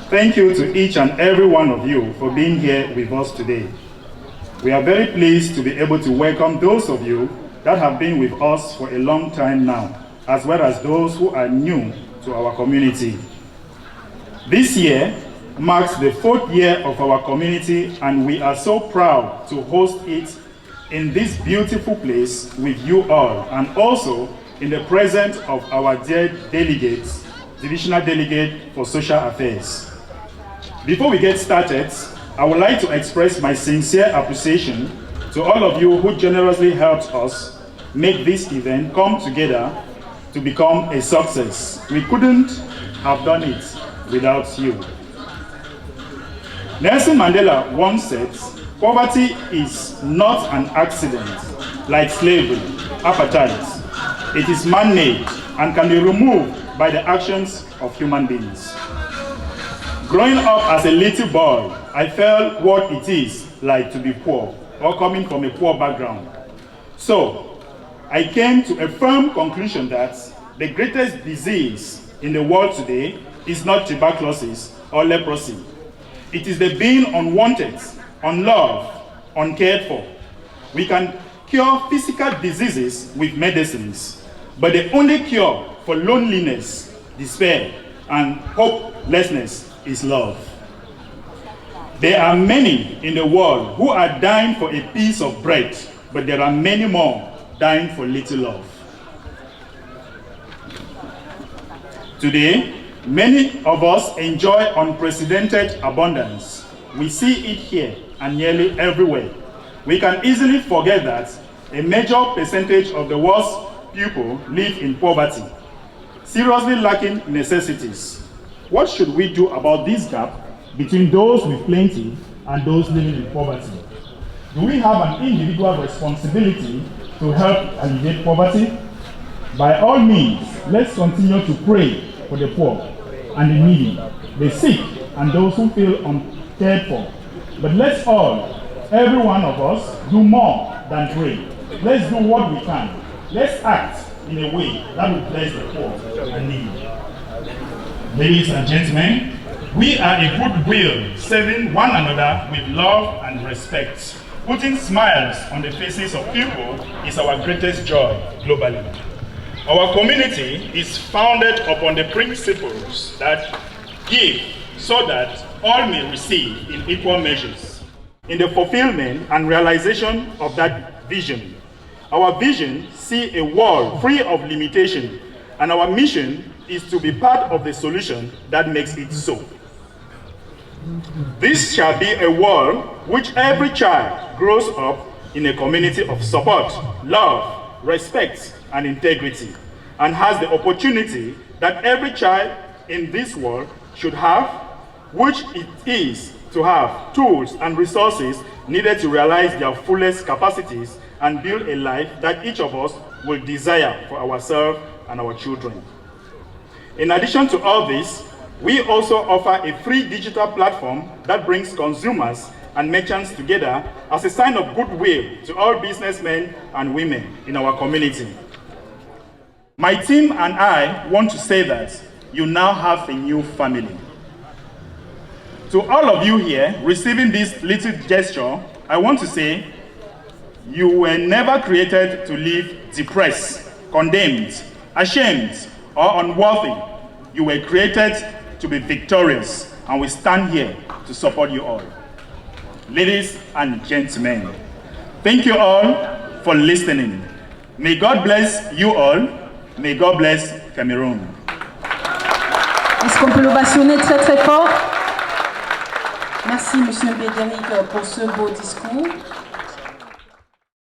Thank you to each and every one of you for being here with us today. We are very pleased to be able to welcome those of you that have been with us for a long time now, as well as those who are new to our community. This year marks the 4th year of our community, and we are so proud to host it in this beautiful place with you all, and also in the presence of our dear delegates, Divisional Delegate for Social Affairs. Before we get started, I would like to express my sincere appreciation to all of you who generously helped us make this event come together to become a success. We couldn't have done it without you. Nelson Mandela once said, "Poverty is not an accident like slavery, apartheid. It is man-made and can be removed by the actions of human beings." Growing up as a little boy, I felt what it is like to be poor or coming from a poor background. So, I came to a firm conclusion that the greatest disease in the world today is not tuberculosis or leprosy. It is the being unwanted, unloved, uncared for. We can cure physical diseases with medicines, but the only cure for loneliness, despair, and hopelessness is love. There are many in the world who are dying for a piece of bread, but there are many more dying for little love. Today, many of us enjoy unprecedented abundance. We see it here and nearly everywhere. We can easily forget that a major percentage of the world's people live in poverty, seriously lacking necessities. What should we do about this gap between those with plenty and those living in poverty? Do we have an individual responsibility to help alleviate poverty? By all means, let's continue to pray for the poor and the needy, the sick, and those who feel uncared for. But let's all, every one of us, do more than pray. Let's do what we can. Let's act in a way that will bless the poor and needy. Ladies and gentlemen, we are a goodwill, serving one another with love and respect. Putting smiles on the faces of people is our greatest joy globally. Our community is founded upon the principles that give so that all may receive in equal measures. In the fulfillment and realization of that vision, our vision sees a world free of limitation, and our mission is to be part of the solution that makes it so. This shall be a world which every child grows up in a community of support, love, respect, and integrity, and has the opportunity that every child in this world should have, which it is to have tools and resources needed to realize their fullest capacities and build a life that each of us will desire for ourselves and our children. In addition to all this, we also offer a free digital platform that brings consumers and merchants together as a sign of goodwill to all businessmen and women in our community. My team and I want to say that you now have a new family. To all of you here receiving this little gesture, I want to say you were never created to live depressed, condemned, ashamed, or unworthy. You were created to be victorious, and we stand here to support you all. Ladies and gentlemen, thank you all for listening. May God bless you all. May God bless Cameroon. Est-ce qu'on peut l'ovationner très très fort? Merci Monsieur Bédéric pour ce beau discours.